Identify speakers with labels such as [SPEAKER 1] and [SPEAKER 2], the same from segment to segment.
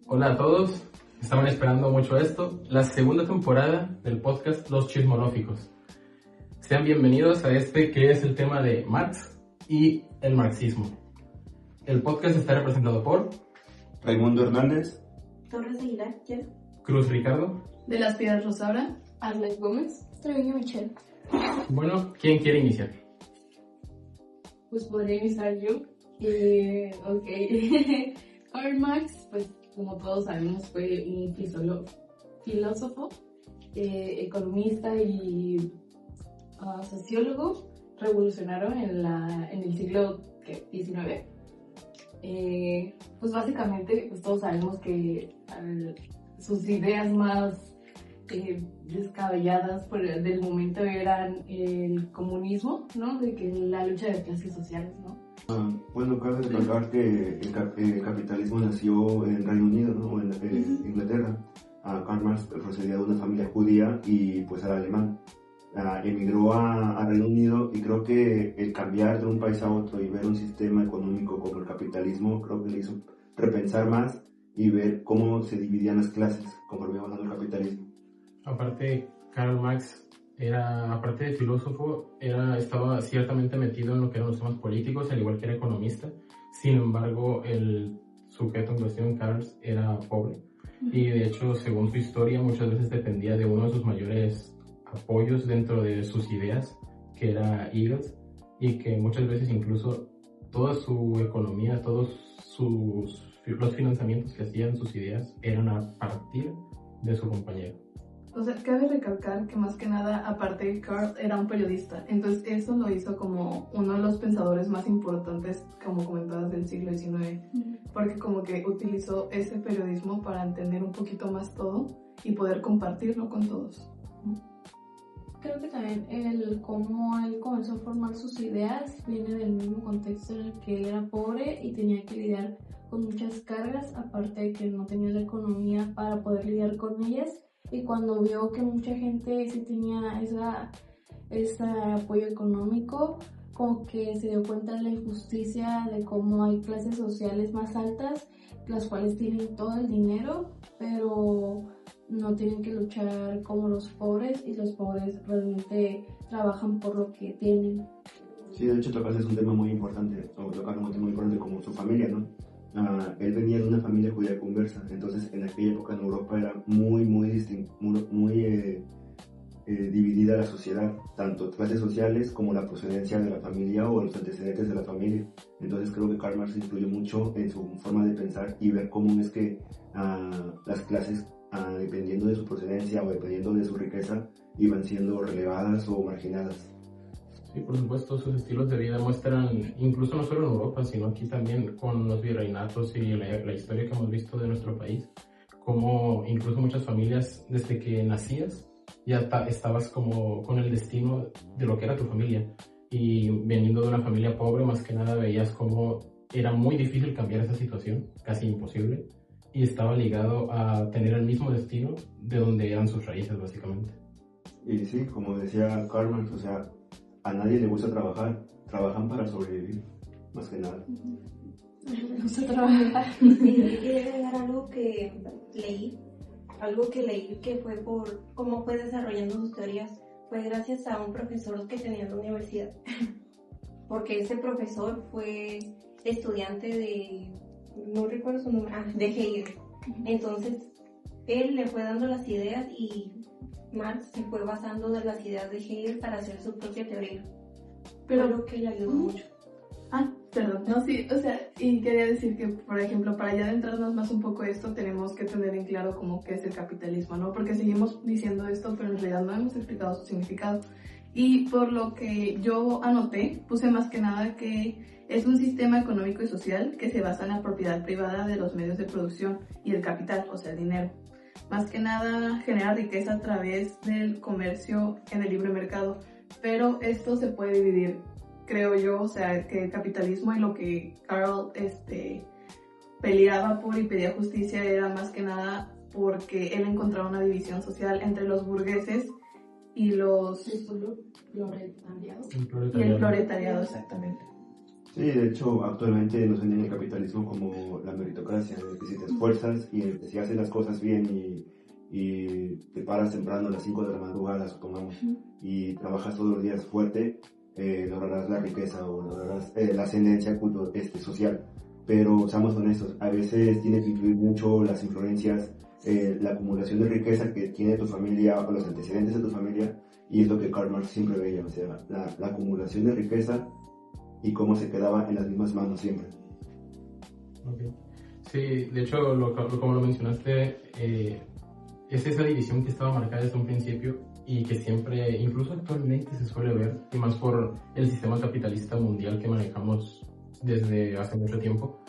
[SPEAKER 1] Hola a todos, estaban esperando mucho esto, la segunda temporada del podcast Los Chismonóficos. Sean bienvenidos a este que es el tema de Marx y el marxismo. El podcast está representado por
[SPEAKER 2] Raimundo Hernández,
[SPEAKER 3] Torres Aguilar, ¿quién?
[SPEAKER 1] Cruz Ricardo,
[SPEAKER 4] De las Piedras Rosaura,
[SPEAKER 3] Arles Gómez, Treviño Michelle.
[SPEAKER 1] Bueno, ¿quién quiere iniciar?
[SPEAKER 4] pues podría iniciar yo. Ok. Karl Marx, pues como todos sabemos, fue un filósofo, economista y sociólogo revolucionario en el siglo XIX. Pues básicamente pues todos sabemos que sus ideas más descabelladas del momento eran el comunismo, ¿no? De que la lucha de clases sociales, ¿no?
[SPEAKER 2] Bueno, cabe recalcar que el capitalismo nació en Reino Unido, ¿no? O en Inglaterra. Karl Marx procedía de una familia judía y pues era alemán. Emigró a Reino Unido y creo que el cambiar de un país a otro y ver un sistema económico como el capitalismo creo que le hizo repensar más y ver cómo se dividían las clases conforme iba avanzando el capitalismo.
[SPEAKER 1] Aparte, Karl Marx aparte de filósofo, estaba ciertamente metido en lo que eran los temas políticos, al igual que era economista. Sin embargo, el sujeto en cuestión, Karl, era pobre. Y de hecho, según su historia, muchas veces dependía de uno de sus mayores apoyos dentro de sus ideas, que era Engels, y que muchas veces incluso toda su economía, los financiamientos que hacían sus ideas eran a partir de su compañero.
[SPEAKER 4] O sea, cabe recalcar que más que nada, aparte, Karl era un periodista, entonces eso lo hizo como uno de los pensadores más importantes, como comentabas, del siglo XIX, porque como que utilizó ese periodismo para entender un poquito más todo y poder compartirlo con todos.
[SPEAKER 3] Creo que también cómo él comenzó a formar sus ideas viene del mismo contexto en el que él era pobre y tenía que lidiar con muchas cargas, aparte de que no tenía la economía para poder lidiar con ellas. Y cuando vio que mucha gente sí tenía ese apoyo económico, como que se dio cuenta de la injusticia de cómo hay clases sociales más altas, las cuales tienen todo el dinero, pero no tienen que luchar como los pobres, y los pobres realmente trabajan por lo que tienen.
[SPEAKER 2] Sí, de hecho tocaste un tema muy importante, o tocaron un tema muy importante como su familia, ¿no? Él venía de una familia judía conversa, entonces en aquella época en Europa era muy dividida la sociedad, tanto clases sociales como la procedencia de la familia o los antecedentes de la familia. Entonces creo que Karl Marx influyó mucho en su forma de pensar y ver cómo es que las clases, dependiendo de su procedencia o dependiendo de su riqueza, iban siendo relevadas o marginadas.
[SPEAKER 1] Sí, por supuesto, sus estilos de vida muestran, incluso no solo en Europa, sino aquí también con los virreinatos y la historia que hemos visto de nuestro país, como incluso muchas familias, desde que nacías, ya estabas como con el destino de lo que era tu familia. Y veniendo de una familia pobre, más que nada veías como era muy difícil cambiar esa situación, casi imposible, y estaba ligado a tener el mismo destino de donde eran sus raíces, básicamente.
[SPEAKER 2] Y sí, como decía Karl Marx, o sea, a nadie le gusta trabajar, trabajan para sobrevivir, más que nada.
[SPEAKER 3] Me gusta trabajar.
[SPEAKER 5] Y quería agregar algo que leí que fue por cómo fue desarrollando sus teorías, fue gracias a un profesor que tenía en la universidad, porque ese profesor fue estudiante de, no recuerdo su nombre, de Hegel. Entonces él le fue dando las ideas y Marx se fue basando de las ideas de Hegel para hacer su propia teoría. Pero lo que le ayudó mucho.
[SPEAKER 4] Perdón, no, sí, o sea, y quería decir que, por ejemplo, para ya adentrarnos más un poco a esto, tenemos que tener en claro cómo que es el capitalismo, ¿no? Porque seguimos diciendo esto, pero en realidad no hemos explicado su significado. Y por lo que yo anoté, puse más que nada que es un sistema económico y social que se basa en la propiedad privada de los medios de producción y el capital, o sea, el dinero. Más que nada genera riqueza a través del comercio en el libre mercado, pero esto se puede dividir, creo yo, o sea, que el capitalismo y lo que Karl peleaba por y pedía justicia era más que nada porque él encontraba una división social entre los burgueses y los
[SPEAKER 3] proletariado.
[SPEAKER 4] y el proletariado, exactamente.
[SPEAKER 2] Sí, de hecho, actualmente nos venden el capitalismo como la meritocracia, en el que si te esfuerzas y en el que si haces las cosas bien y te paras temprano a las 5 de la madrugada, supongamos, y trabajas todos los días fuerte, lograrás la riqueza o lograrás la ascendencia social. Pero seamos honestos, a veces tiene que influir mucho las influencias, la acumulación de riqueza que tiene tu familia o los antecedentes de tu familia, y es lo que Karl Marx siempre veía, o sea, la acumulación de riqueza y cómo se quedaba en las mismas manos siempre.
[SPEAKER 1] Okay. Sí, de hecho, como lo mencionaste, es esa división que estaba marcada desde un principio y que siempre, incluso actualmente, se suele ver, y más por el sistema capitalista mundial que manejamos desde hace mucho tiempo,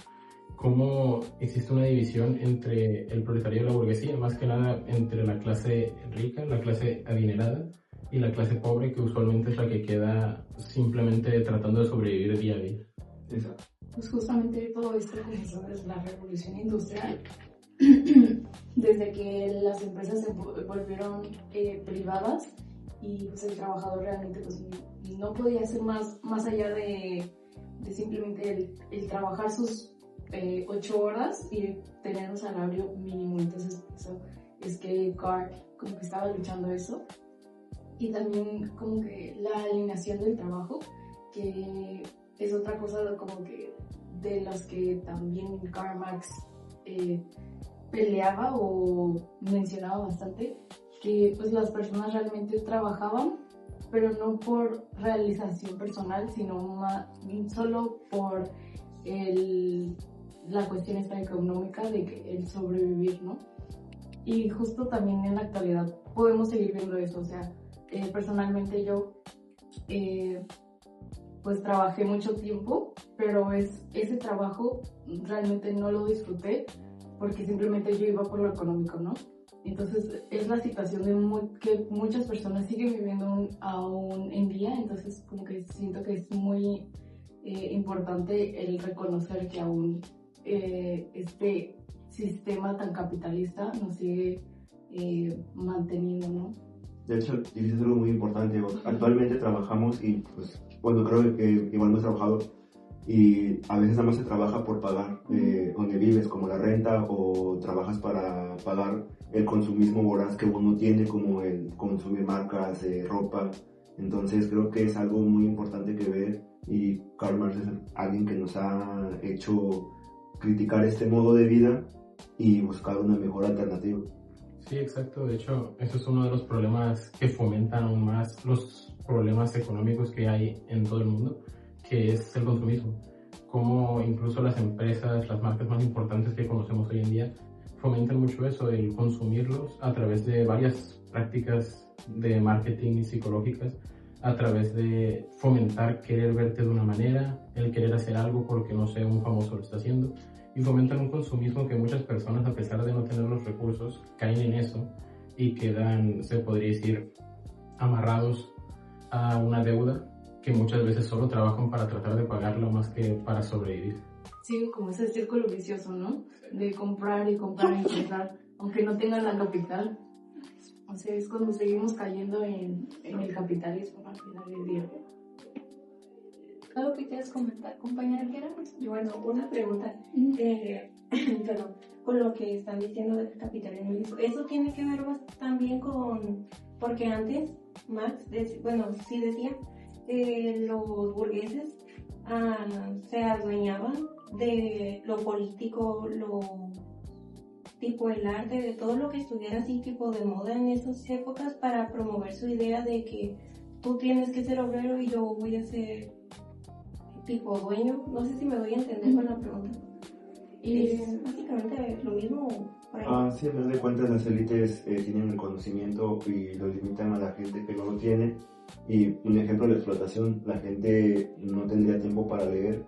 [SPEAKER 1] cómo existe una división entre el proletariado y la burguesía, más que nada entre la clase rica, la clase adinerada, y la clase pobre, que usualmente es la que queda simplemente tratando de sobrevivir día a día.
[SPEAKER 2] Exacto.
[SPEAKER 3] Pues justamente todo esto comenzó desde la revolución industrial, desde que las empresas se volvieron privadas y pues el trabajador realmente pues no podía hacer más allá de simplemente el trabajar sus 8 horas y tener un salario mínimo. Entonces eso es que Karl como que estaba luchando eso. Y también como que la alineación del trabajo, que es otra cosa como que de las que también Karl Marx peleaba o mencionaba bastante, que pues las personas realmente trabajaban, pero no por realización personal, sino solo por la cuestión esta económica de que el sobrevivir, ¿no? Y justo también en la actualidad podemos seguir viendo eso, o sea, personalmente yo pues trabajé mucho tiempo, pero ese trabajo realmente no lo disfruté porque simplemente yo iba por lo económico, ¿no? Entonces es la situación que muchas personas siguen viviendo aún en día, entonces como que siento que es muy importante el reconocer que aún este sistema tan capitalista nos sigue manteniendo, ¿no?
[SPEAKER 2] De hecho, dices algo muy importante. Actualmente trabajamos y, pues, bueno, creo que igual hemos trabajado y a veces nada más se trabaja por pagar donde vives, como la renta, o trabajas para pagar el consumismo voraz que uno tiene, como el consumir marcas, ropa. Entonces creo que es algo muy importante que ver, y Karl Marx es alguien que nos ha hecho criticar este modo de vida y buscar una mejor alternativa.
[SPEAKER 1] Sí, exacto. De hecho, eso es uno de los problemas que fomentan aún más los problemas económicos que hay en todo el mundo, que es el consumismo. Como incluso las empresas, las marcas más importantes que conocemos hoy en día, fomentan mucho eso, el consumirlos a través de varias prácticas de marketing psicológicas, a través de fomentar querer verte de una manera, el querer hacer algo porque, no sé, un famoso lo está haciendo, y fomentan un consumismo que muchas personas, a pesar de no tener los recursos, caen en eso y quedan, se podría decir, amarrados a una deuda que muchas veces solo trabajan para tratar de pagarlo más que para sobrevivir.
[SPEAKER 3] Sí, como ese círculo vicioso, ¿no? De comprar y comprar y comprar, aunque no tengan la capital. O sea, es cuando seguimos cayendo en el capitalismo al final del día.
[SPEAKER 5] ¿Algo que quieras comentar, compañera? Bueno, una pregunta. Perdón, con lo que están diciendo del capitalismo. Eso tiene que ver también con... Porque antes Marx, sí decía, los burgueses se adueñaban de lo político, tipo el arte, de todo lo que estuviera así tipo de moda en esas épocas, para promover su idea de que tú tienes que ser obrero y yo voy a ser tipo dueño. No sé si me doy a entender con la pregunta. Y es básicamente lo mismo por ahí.
[SPEAKER 2] Sí, a fin de cuentas las élites tienen el conocimiento y lo limitan a la gente que no lo tiene. Y un ejemplo de la explotación: la gente no tendría tiempo para leer,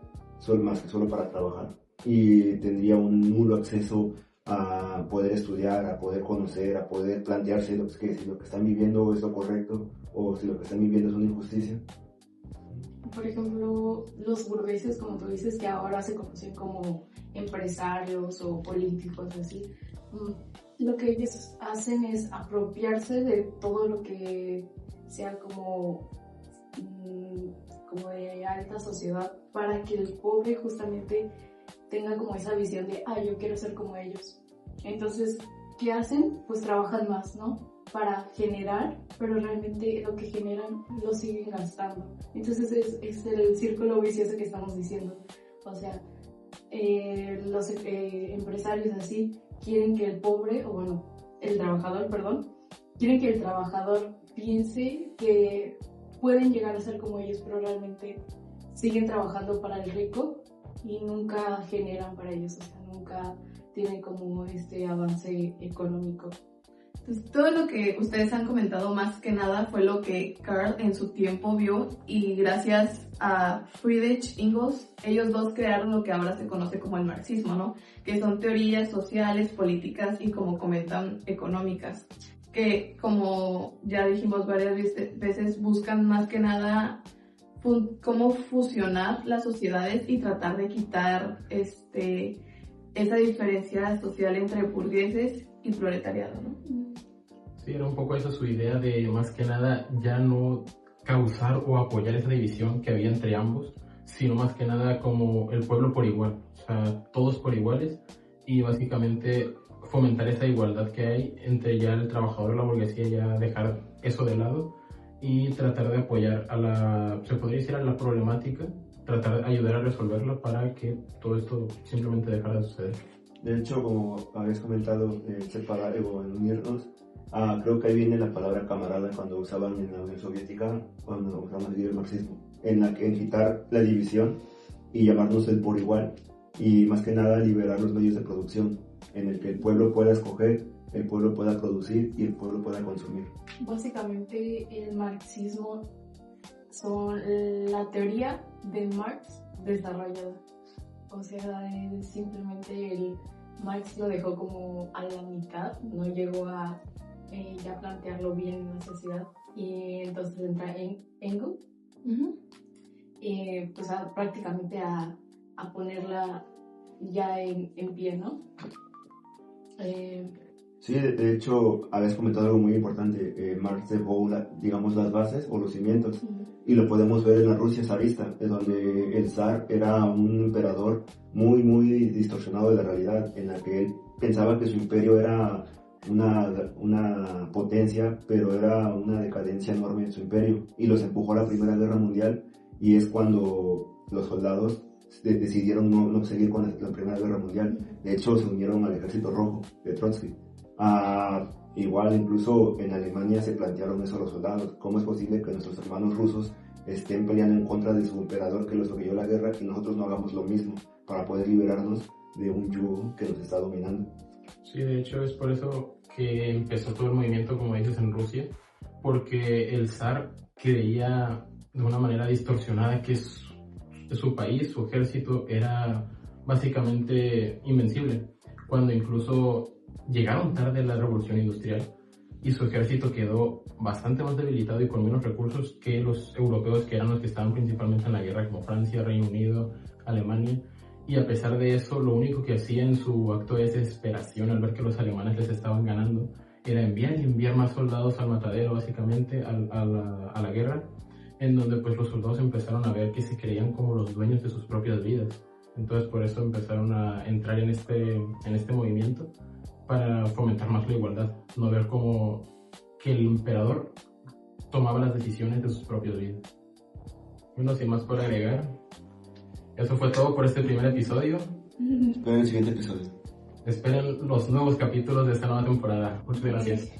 [SPEAKER 2] más que solo para trabajar, y tendría un nulo acceso a poder estudiar, a poder conocer, a poder plantearse si lo que están viviendo es lo correcto o si lo que están viviendo es una injusticia.
[SPEAKER 3] Por ejemplo, los burgueses, como tú dices, que ahora se conocen como empresarios o políticos, así, lo que ellos hacen es apropiarse de todo lo que sea como de alta sociedad, para que el pobre justamente tenga como esa visión de, yo quiero ser como ellos. Entonces, ¿qué hacen? Pues trabajan más, ¿no? Para generar, pero realmente lo que generan lo siguen gastando. Entonces es el círculo vicioso que estamos diciendo. O sea, los empresarios así quieren que el pobre, o bueno, el trabajador, perdón, quieren que el trabajador piense que pueden llegar a ser como ellos, pero realmente siguen trabajando para el rico y nunca generan para ellos, o sea, nunca tienen como este avance económico.
[SPEAKER 4] Entonces, todo lo que ustedes han comentado más que nada fue lo que Karl en su tiempo vio, y gracias a Friedrich Engels, ellos dos crearon lo que ahora se conoce como el marxismo, ¿no? Que son teorías sociales, políticas y, como comentan, económicas, que, como ya dijimos varias veces, buscan más que nada cómo fusionar las sociedades y tratar de quitar esa diferencia social entre burgueses y proletariado, ¿no?
[SPEAKER 1] Sí, era un poco esa su idea de, más que nada, ya no causar o apoyar esa división que había entre ambos, sino más que nada como el pueblo por igual, o sea, todos por iguales, y básicamente fomentar esa igualdad que hay entre ya el trabajador y la burguesía, ya dejar eso de lado y tratar de apoyar se podría decir, a la problemática, tratar de ayudar a resolverla para que todo esto simplemente dejara de suceder.
[SPEAKER 2] De hecho, como habéis comentado, separar o en unirnos, creo que ahí viene la palabra camarada cuando usaban en la Unión Soviética, cuando usaban el marxismo, en quitar la división y llamarnos el por igual, y más que nada liberar los medios de producción, en el que el pueblo pueda escoger, el pueblo pueda producir y el pueblo pueda consumir.
[SPEAKER 3] Básicamente el marxismo son la teoría de Marx desarrollada. O sea, simplemente Marx lo dejó como a la mitad, no llegó a ya plantearlo bien en la sociedad, y entonces entra en Engels, pues prácticamente a ponerla ya en pie, ¿no?
[SPEAKER 2] Sí, de hecho, habéis comentado algo muy importante. Marx dejó, digamos, las bases o los cimientos, y lo podemos ver en la Rusia zarista, en donde el zar era un emperador muy, muy distorsionado de la realidad, en la que él pensaba que su imperio era una potencia, pero era una decadencia enorme en su imperio, y los empujó a la Primera Guerra Mundial, y es cuando los soldados decidieron no seguir con la Primera Guerra Mundial. De hecho, se unieron al Ejército Rojo de Trotsky. Igual, incluso en Alemania se plantearon eso los soldados: ¿cómo es posible que nuestros hermanos rusos estén peleando en contra de su emperador que los orilló la guerra, y nosotros no hagamos lo mismo para poder liberarnos de un yugo que nos está dominando?
[SPEAKER 1] Sí, de hecho es por eso que empezó todo el movimiento, como dices, en Rusia, porque el zar creía de una manera distorsionada que su país, su ejército, era básicamente invencible, cuando incluso llegaron tarde a la revolución industrial y su ejército quedó bastante más debilitado y con menos recursos que los europeos, que eran los que estaban principalmente en la guerra, como Francia, Reino Unido, Alemania. Y a pesar de eso, lo único que hacía en su acto de desesperación al ver que los alemanes les estaban ganando era enviar más soldados al matadero, básicamente a la guerra, en donde pues los soldados empezaron a ver que se creían como los dueños de sus propias vidas. Entonces por eso empezaron a entrar en este movimiento, para fomentar más la igualdad, no ver como que el emperador tomaba las decisiones de sus propias vidas. Bueno, sin más por agregar, eso fue todo por este primer episodio.
[SPEAKER 2] Esperen el siguiente episodio.
[SPEAKER 1] Esperen los nuevos capítulos de esta nueva temporada. Muchas gracias.